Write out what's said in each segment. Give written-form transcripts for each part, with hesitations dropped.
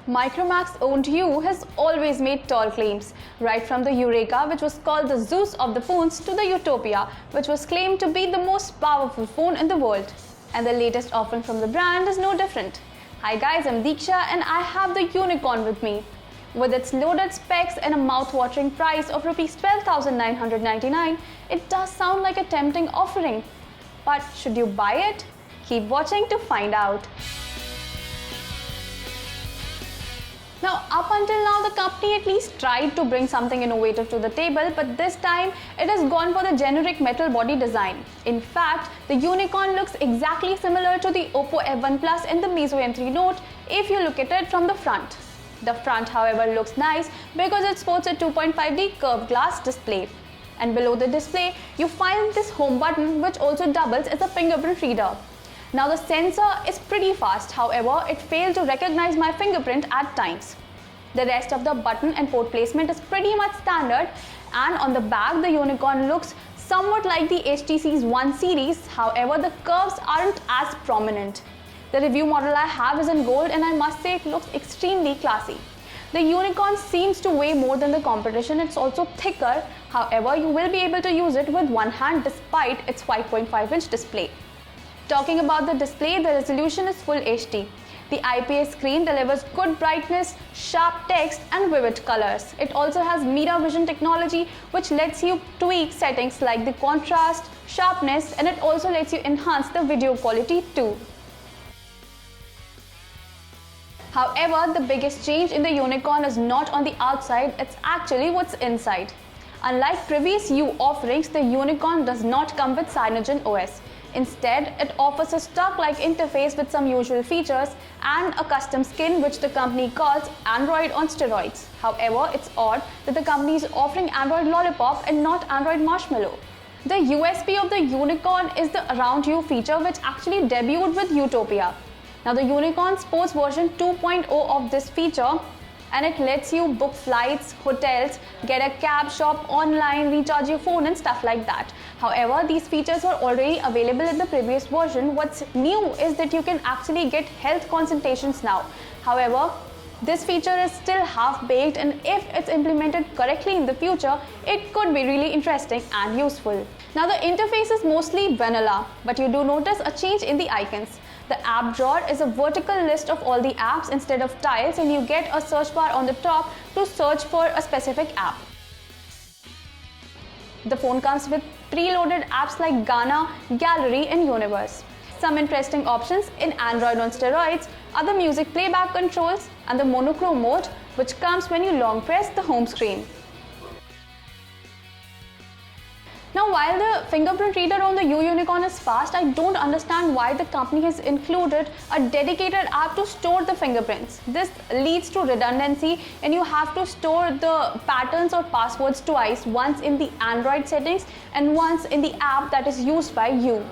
Micromax owned You has always made tall claims, right from the Eureka, which was called the Zeus of the phones, to the Utopia, which was claimed to be the most powerful phone in the world. And the latest offering from the brand is no different. Hi guys, I'm Deeksha and I have the Unicorn with me. With its loaded specs and a mouth-watering price of Rs 12,999, it does sound like a tempting offering. But should you buy it? Keep watching to find out. Now, up until now, the company at least tried to bring something innovative to the table, but this time it has gone for the generic metal body design. In fact, the Unicorn looks exactly similar to the Oppo F1 Plus and the Meizu M3 Note if you look at it from the front. The front, however, looks nice because it sports a 2.5D curved glass display. And below the display, you find this home button which also doubles as a fingerprint reader. Now the sensor is pretty fast, however, it failed to recognize my fingerprint at times. The rest of the button and port placement is pretty much standard, and on the back the Unicorn looks somewhat like the HTC's One series, however the curves aren't as prominent. The review model I have is in gold and I must say it looks extremely classy. The Unicorn seems to weigh more than the competition, it's also thicker, however you will be able to use it with one hand despite its 5.5-inch display. Talking about the display, the resolution is full HD. The IPS screen delivers good brightness, sharp text and vivid colors. It also has MiraVision technology which lets you tweak settings like the contrast, sharpness, and it also lets you enhance the video quality too. However, the biggest change in the Unicorn is not on the outside, it's actually what's inside. Unlike previous U offerings, the Unicorn does not come with CyanogenOS. Instead, it offers a stock-like interface with some usual features and a custom skin which the company calls Android on steroids. However, it's odd that the company is offering Android Lollipop and not Android Marshmallow. The USP of the Unicorn is the Around You feature which actually debuted with Utopia. Now the Unicorn sports version 2.0 of this feature, and it lets you book flights, hotels, get a cab, shop online, recharge your phone and stuff like that. However, these features were already available in the previous version. What's new is that you can actually get health consultations now. However, this feature is still half-baked, and if it's implemented correctly in the future, it could be really interesting and useful. Now the interface is mostly vanilla, but you do notice a change in the icons. The app drawer is a vertical list of all the apps instead of tiles, and you get a search bar on the top to search for a specific app. The phone comes with preloaded apps like Gaana, Gallery and Universe. Some interesting options in Android on steroids are the music playback controls and the monochrome mode, which comes when you long press the home screen. Now, while the fingerprint reader on the U Unicorn is fast, I don't understand why the company has included a dedicated app to store the fingerprints. This leads to redundancy and you have to store the patterns or passwords twice, once in the Android settings and once in the app that is used by you.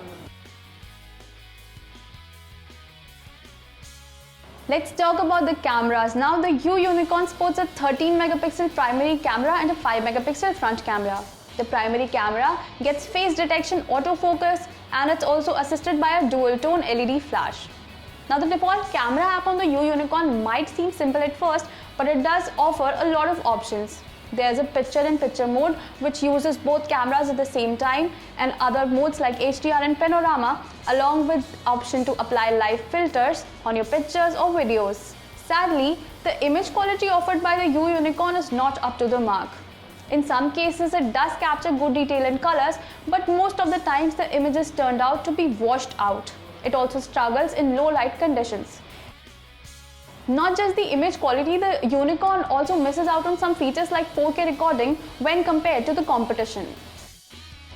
Let's talk about the cameras. Now the U Unicorn sports a 13 megapixel primary camera and a 5 megapixel front camera. The primary camera gets face detection autofocus, and it's also assisted by a dual tone LED flash. Now the default camera app on the U Unicorn might seem simple at first, but it does offer a lot of options. There's a picture-in-picture mode which uses both cameras at the same time, and other modes like HDR and panorama, along with option to apply live filters on your pictures or videos. Sadly, the image quality offered by the U Unicorn is not up to the mark. In some cases, it does capture good detail and colors, but most of the times the images turned out to be washed out. It also struggles in low light conditions. Not just the image quality, the Unicorn also misses out on some features like 4K recording when compared to the competition.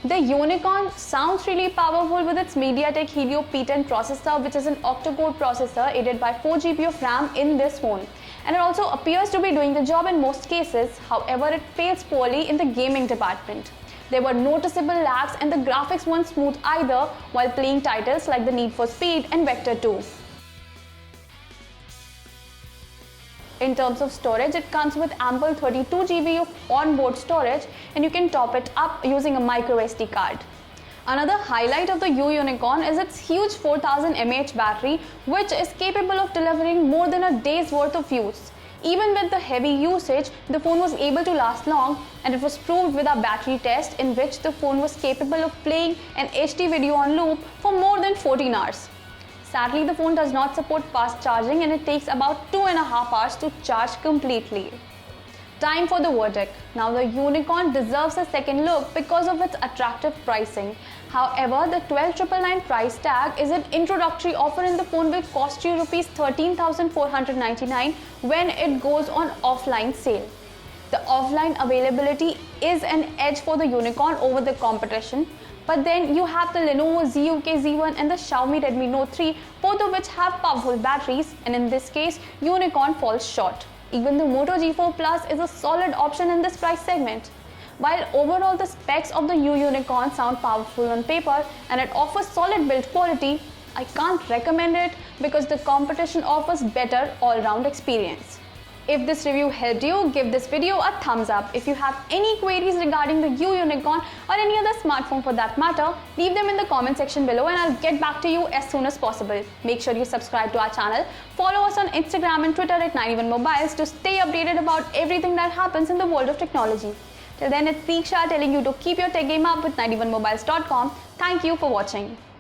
The Unicorn sounds really powerful with its MediaTek Helio P10 processor, which is an octa-core processor aided by 4 GB of RAM in this phone. And it also appears to be doing the job in most cases, however it fails poorly in the gaming department. There were noticeable lags and the graphics weren't smooth either while playing titles like the Need for Speed and Vector 2. In terms of storage, it comes with ample 32 GB of onboard storage, and you can top it up using a micro SD card. Another highlight of the U Unicorn is its huge 4000 mAh battery, which is capable of delivering more than a day's worth of use. Even with the heavy usage, the phone was able to last long, and it was proved with our battery test in which the phone was capable of playing an HD video on loop for more than 14 hours. Sadly, the phone does not support fast charging and it takes about 2.5 hours to charge completely. Time for the verdict. Now the Unicorn deserves a second look because of its attractive pricing. However, the 12,999 price tag is an introductory offer and the phone will cost you Rs 13,499 when it goes on offline sale. The offline availability is an edge for the Unicorn over the competition. But then you have the Lenovo ZUK Z1 and the Xiaomi Redmi Note 3, both of which have powerful batteries, and in this case, Unicorn falls short. Even the Moto G4 Plus is a solid option in this price segment. While overall the specs of the U Unicorn sound powerful on paper and it offers solid build quality, I can't recommend it because the competition offers better all-round experience. If this review helped you, give this video a thumbs up. If you have any queries regarding the U Unicorn or any other smartphone for that matter, leave them in the comment section below and I'll get back to you as soon as possible. Make sure you subscribe to our channel, follow us on Instagram and Twitter at 91mobiles to stay updated about everything that happens in the world of technology. Till then, it's Deeksha telling you to keep your tech game up with 91mobiles.com. Thank you for watching.